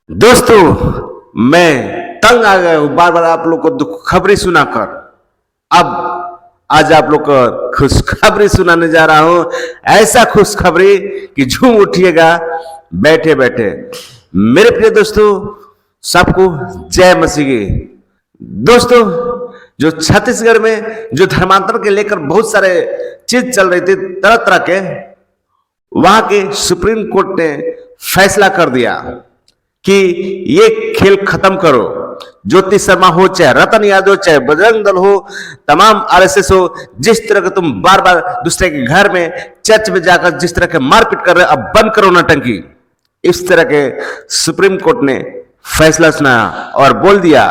दोस्तों, मैं तंग आ गया हूं बार बार आप लोग को दुख खबरें सुनाकर। अब आज आप लोग को खुशखबरी सुनाने जा रहा हूं, ऐसा खुशखबरी कि झूम उठिएगा बैठे बैठे। मेरे प्रिय दोस्तों, सबको जय मसीह की। दोस्तों, जो छत्तीसगढ़ में जो धर्मांतर के लेकर बहुत सारे चीज चल रही थी तरह तरह के, वहां के सुप्रीम कोर्ट ने फैसला कर दिया कि ये खेल खत्म करो। ज्योति शर्मा हो, चाहे रतन यादव, चाहे बजरंग दल हो, तमाम आरएसएस हो, जिस तरह के तुम बार बार दूसरे के घर में चर्च में जाकर जिस तरह के मारपीट कर रहे, अब बंद करो नौटंकी। इस तरह के सुप्रीम कोर्ट ने फैसला सुनाया और बोल दिया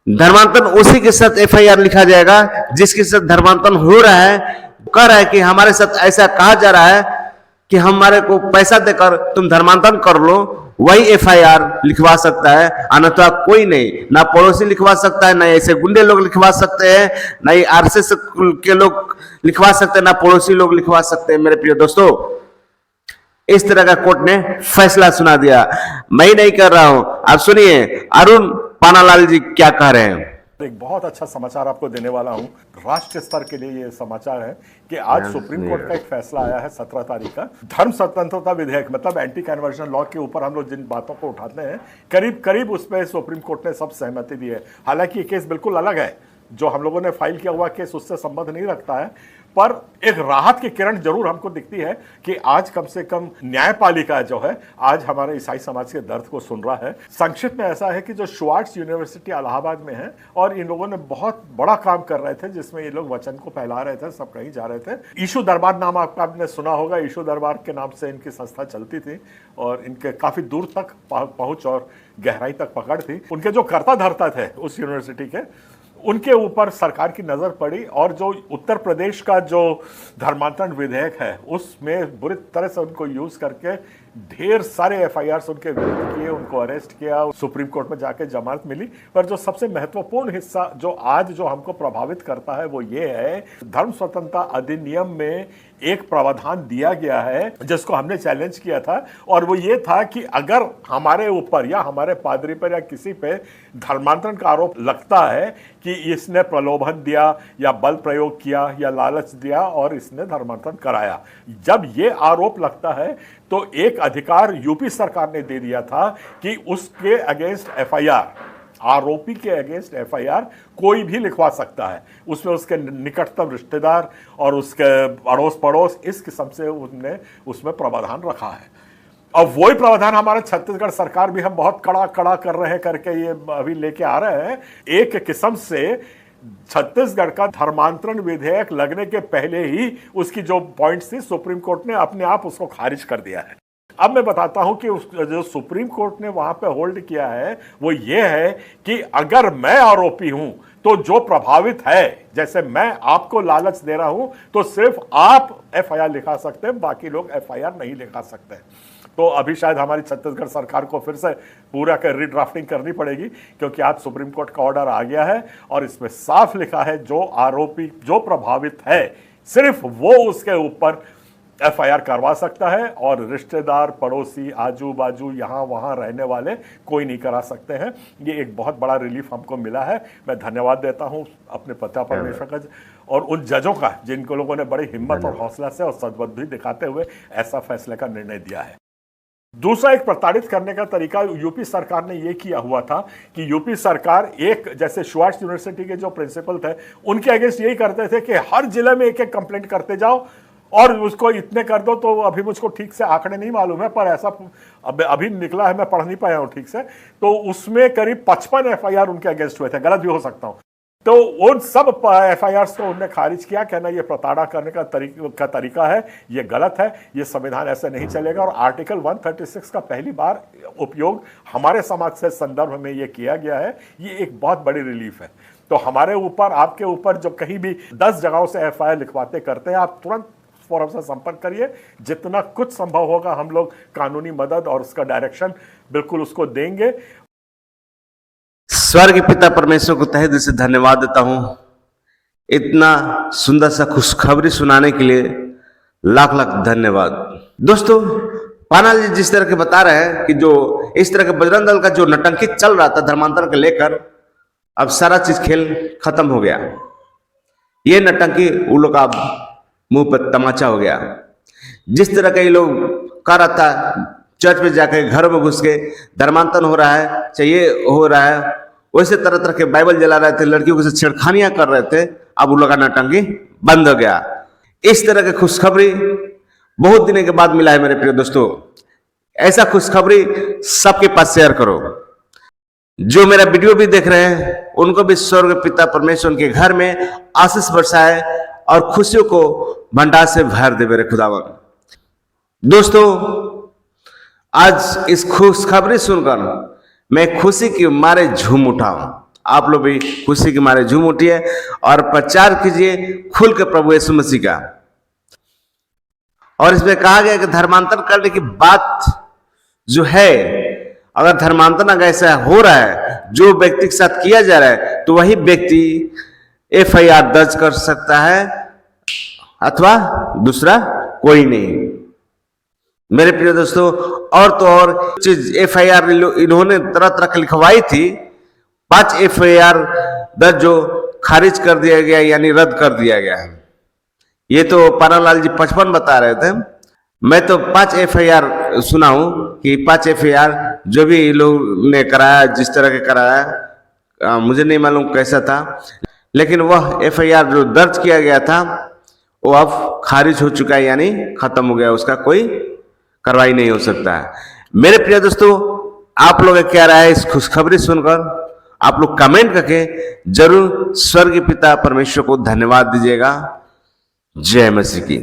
धर्मांतरण उसी के साथ एफआईआर लिखा जाएगा जिसके साथ धर्मांतरण हो रहा है। कह रहा है कि हमारे साथ ऐसा कहा जा रहा है कि हमारे को पैसा देकर तुम धर्मांतरण कर लो, वही एफआईआर लिखवा सकता है, अन्यथा कोई नहीं। ना पड़ोसी लिखवा सकता है, ना ऐसे गुंडे लोग लिखवा सकते हैं, ना ही आरएसएस के लोग लिखवा सकते हैं, ना पड़ोसी लोग लिखवा सकते हैं। मेरे प्रिय दोस्तों, इस तरह का कोर्ट ने फैसला सुना दिया। मैं ही नहीं कर रहा हूं, आप सुनिए अरुण पानालाल जी क्या कह रहे हैं। एक बहुत अच्छा समाचार आपको देने वाला हूं। राष्ट्रीय स्तर के लिए ये समाचार है कि आज सुप्रीम कोर्ट का एक फैसला आया है 17 तारीख का। धर्म स्वतंत्रता विधेयक मतलब एंटी कन्वर्जन लॉ के ऊपर हम लोग जिन बातों को उठाते हैं, करीब करीब उस पर सुप्रीम कोर्ट ने सब सहमति दी है। हालांकि ये केस बिल्कुल अलग है, जो हम लोगों ने फाइल किया हुआ केस उससे संबंध नहीं रखता है, पर एक राहत की किरण जरूर हमको दिखती है कि आज कम से कम न्यायपालिका जो है आज हमारे ईसाई समाज के दर्द को सुन रहा है। संक्षिप्त में ऐसा है कि जो श्वार्ट्ज यूनिवर्सिटी इलाहाबाद में है और इन लोगों ने बहुत बड़ा काम कर रहे थे, जिसमें ये लोग वचन को फैला रहे थे, सब कहीं जा रहे थे। ईशु दरबार नाम आपने सुना होगा, ईशु दरबार के नाम से इनकी संस्था चलती थी और इनके काफी दूर तक पहुंच और गहराई तक पकड़ थी। उनके जो कर्ता धर्ता थे उस यूनिवर्सिटी के, उनके ऊपर सरकार की नजर पड़ी और जो उत्तर प्रदेश का जो धर्मांतरण विधेयक है उसमें बुरी तरह से उनको यूज करके ढेर सारे एफआईआर उनके विरुद्ध किए, उनको अरेस्ट किया, सुप्रीम कोर्ट में जाके जमानत मिली। पर जो सबसे महत्वपूर्ण हिस्सा जो आज जो हमको प्रभावित करता है वो ये है, धर्म स्वतंत्रता अधिनियम में एक प्रावधान दिया गया है जिसको हमने चैलेंज किया था, और वो ये था कि अगर हमारे ऊपर या हमारे पादरी पर या किसी पे धर्मांतरण का आरोप लगता है कि इसने प्रलोभन दिया या बल प्रयोग किया या लालच दिया और इसने धर्मांतरण कराया, जब ये आरोप लगता है तो एक अधिकार यूपी सरकार ने दे दिया था कि उसके अगेंस्ट एफआईआर, आरोपी के अगेंस्ट एफआईआर कोई भी लिखवा सकता है। उसमें उसके निकटतम रिश्तेदार और उसके अड़ोस पड़ोस, इस किस्म से उन्होंने उसमें प्रावधान रखा है। अब वही प्रावधान हमारे छत्तीसगढ़ सरकार भी हम बहुत कड़ा कड़ा कर रहे हैं करके ये अभी लेके आ रहे हैं। एक किस्म से छत्तीसगढ़ का धर्मांतरण विधेयक लगने के पहले ही उसकी जो पॉइंट्स थी सुप्रीम कोर्ट ने अपने आप उसको खारिज कर दिया है। अब मैं बताता हूं कि जो सुप्रीम कोर्ट ने वहां पे होल्ड किया है वो ये है कि अगर मैं आरोपी हूं तो जो प्रभावित है, जैसे मैं आपको लालच दे रहा हूं तो सिर्फ आप एफआईआर लिखा सकते हैं, बाकी लोग एफआईआर नहीं लिखा सकते। तो अभी शायद हमारी छत्तीसगढ़ सरकार को फिर से पूरा कर रीड्राफ्टिंग करनी पड़ेगी, क्योंकि आज सुप्रीम कोर्ट का ऑर्डर आ गया है और इसमें साफ लिखा है जो आरोपी जो प्रभावित है सिर्फ वो उसके ऊपर एफआईआर करवा सकता है और रिश्तेदार, पड़ोसी, आजू बाजू, यहाँ वहाँ रहने वाले कोई नहीं करा सकते हैं। ये एक बहुत बड़ा रिलीफ हमको मिला है। मैं धन्यवाद देता हूँ अपने पिता परमेश्वर का और उन जजों का जिनको लोगों ने बड़ी हिम्मत और हौसला से और सद्बुद्धि दिखाते हुए ऐसा फैसले का निर्णय दिया है। दूसरा एक प्रताड़ित करने का तरीका यूपी सरकार ने यह किया हुआ था कि यूपी सरकार एक जैसे श्वार्ट्ज यूनिवर्सिटी के जो प्रिंसिपल थे उनके अगेंस्ट यही करते थे कि हर जिले में एक एक कंप्लेंट करते जाओ और उसको इतने कर दो। तो अभी मुझको ठीक से आंकड़े नहीं मालूम है, पर ऐसा अभी निकला है, मैं पढ़ नहीं पाया हूं ठीक से, तो उसमें करीब 55 एफआईआर उनके अगेंस्ट हुए थे। गलत भी हो सकता हूं। तो उन सब एफआईआर को उन्होंने खारिज किया, कहना ये प्रताड़ना करने का तरीका है, ये गलत है, ये संविधान ऐसे नहीं चलेगा। और आर्टिकल 136 का पहली बार उपयोग हमारे समाज से संदर्भ में ये किया गया है। ये एक बहुत बड़ी रिलीफ है। तो हमारे ऊपर, आपके ऊपर जो कहीं भी 10 जगहों से एफआईआर लिखवाते करते हैं, आप तुरंत फोरम से संपर्क करिए। जितना कुछ संभव होगा हम लोग कानूनी मदद और उसका डायरेक्शन बिल्कुल उसको देंगे। स्वर्ग पिता परमेश्वर को तहे दिल से धन्यवाद देता हूं, इतना सुंदर सा खुशखबरी सुनाने के लिए लाख लाख धन्यवाद। दोस्तों, पानाल जी जिस तरह के बता रहे हैं कि जो इस तरह के बजरंग दल का जो नटंकी चल रहा था धर्मांतरण को लेकर, अब सारा चीज खेल खत्म हो गया। ये नटंकी उन लोग का मुंह पर तमाचा हो गया। जिस तरह का ये लोग कर रहा था चर्च में जाकर घरों में घुस के धर्मांतरण हो रहा है, चाहिए हो रहा है, वैसे तरह तरह के बाइबल जला रहे थे, लड़कियों के साथ छेड़खानियां कर रहे थे, अब उन लोग का नटंकी बंद हो गया। इस तरह की खुशखबरी बहुत दिनों के बाद मिला है मेरे प्रिय दोस्तों। ऐसा खुशखबरी सबके पास शेयर करो। जो मेरा वीडियो भी देख रहे हैं उनको भी स्वर्ग पिता परमेश्वर उनके घर में आशीष बरसाए और खुशियों को भंडार से भर दे मेरे खुदावन। दोस्तों, आज इस खुशखबरी सुनकर मैं खुशी के मारे झूम उठा हूं। आप लोग भी खुशी के मारे झूम उठिए और प्रचार कीजिए खुल के प्रभु यीशु मसीह का। और इसमें कहा गया कि धर्मांतरण करने की बात जो है, अगर धर्मांतरण अगर ऐसा हो रहा है जो व्यक्ति के साथ किया जा रहा है, तो वही व्यक्ति FIR दर्ज कर सकता है अथवा दूसरा कोई नहीं। मेरे प्रिय दोस्तों, और तो और चीज FIR इन्होंने तरह तरह की लिखवाई थी। 5 FIR दर्ज जो खारिज कर दिया गया यानी रद्द कर दिया गया है। ये तो पानालाल जी 55 बता रहे थे, मैं तो 5 FIR सुना हूं कि 5 FIR जो भी लोग ने कराया, जिस तरह के कराया, मुझे नहीं मालूम कैसा था, लेकिन वह FIR जो दर्ज किया गया था वो अब खारिज हो चुका है, यानी खत्म हो गया, उसका कोई कार्रवाई नहीं हो सकता है। मेरे प्रिय दोस्तों, आप लोग क्या राय है इस खुशखबरी सुनकर? आप लोग कमेंट करके जरूर स्वर्गीय पिता परमेश्वर को धन्यवाद दीजिएगा। जय मसीह की।